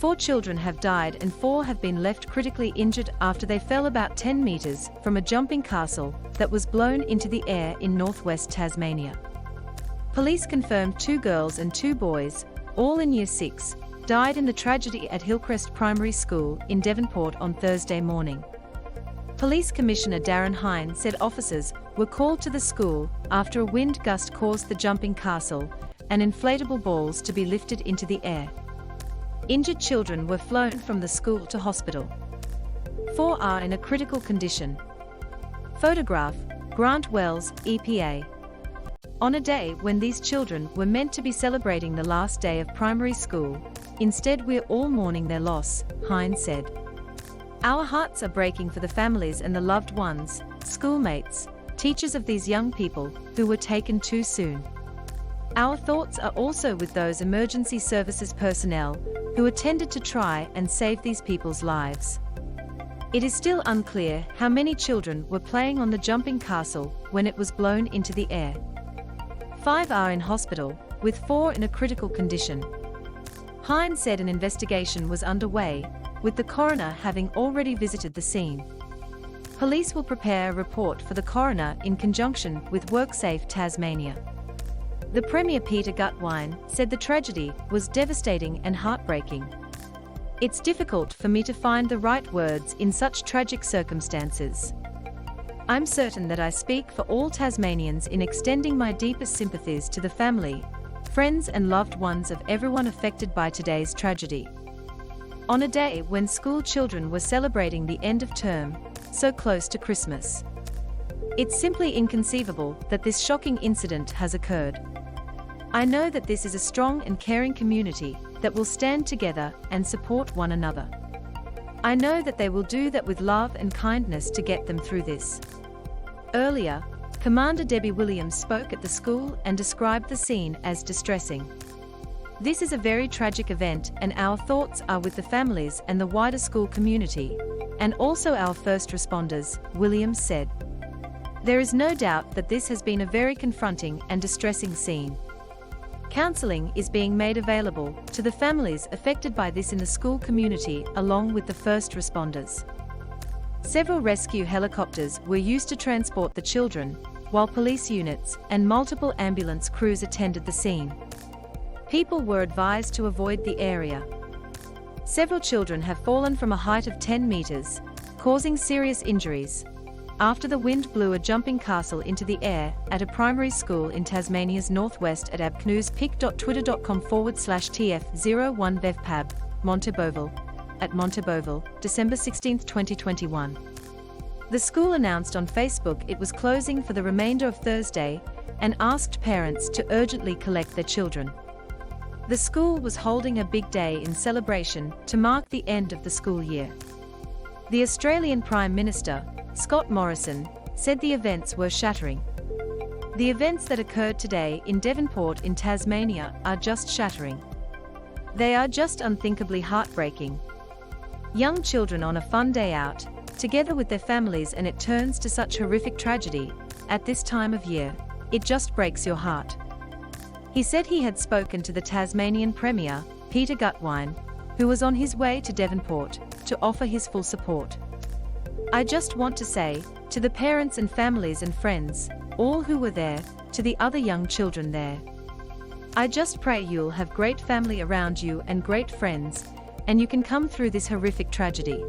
4 children have died and 4 have been left critically injured after they fell about 10 meters from a jumping castle that was blown into the air in northwest Tasmania. Police confirmed 2 girls and 2 boys, all in Year 6, died in the tragedy at Hillcrest Primary School in Devonport on Thursday morning. Police Commissioner Darren Hine said officers were called to the school after a wind gust caused the jumping castle and inflatable balls to be lifted into the air. Injured children were flown from the school to hospital. 4 are in a critical condition. Photograph, Grant Wells, EPA. On a day when these children were meant to be celebrating the last day of primary school, instead we're all mourning their loss, Hine said. Our hearts are breaking for the families and the loved ones, schoolmates, teachers of these young people who were taken too soon. Our thoughts are also with those emergency services personnel who attended to try and save these people's lives. It is still unclear how many children were playing on the jumping castle when it was blown into the air. 5 are in hospital, with 4 in a critical condition. Hine said an investigation was underway, with the coroner having already visited the scene. Police will prepare a report for the coroner in conjunction with WorkSafe Tasmania. The Premier Peter Gutwein said the tragedy was devastating and heartbreaking. It's difficult for me to find the right words in such tragic circumstances. I'm certain that I speak for all Tasmanians in extending my deepest sympathies to the family, friends and loved ones of everyone affected by today's tragedy. On a day when school children were celebrating the end of term, so close to Christmas. It's simply inconceivable that this shocking incident has occurred. I know that this is a strong and caring community that will stand together and support one another. I know that they will do that with love and kindness to get them through this. Earlier, Commander Debbie Williams spoke at the school and described the scene as distressing. This is a very tragic event and our thoughts are with the families and the wider school community, and also our first responders, Williams said. There is no doubt that this has been a very confronting and distressing scene. Counseling is being made available to the families affected by this in the school community along with the first responders. Several rescue helicopters were used to transport the children, while police units and multiple ambulance crews attended the scene. People were advised to avoid the area. Several children have fallen from a height of 10 meters, causing serious injuries, after the wind blew a jumping castle into the air at a primary school in Tasmania's northwest at abknewspic.twitter.com/tf01bevpab, Monteboville, at Monteboville, December 16, 2021. The school announced on Facebook it was closing for the remainder of Thursday and asked parents to urgently collect their children. The school was holding a big day in celebration to mark the end of the school year. The Australian Prime Minister, Scott Morrison, said the events were shattering. The events that occurred today in Devonport in Tasmania are just shattering. They are just unthinkably heartbreaking. Young children on a fun day out, together with their families, and it turns to such horrific tragedy at this time of year. It just breaks your heart. He said he had spoken to the Tasmanian Premier, Peter Gutwein, who was on his way to Devonport, to offer his full support. I just want to say, to the parents and families and friends, all who were there, to the other young children there, I just pray you'll have great family around you and great friends, and you can come through this horrific tragedy.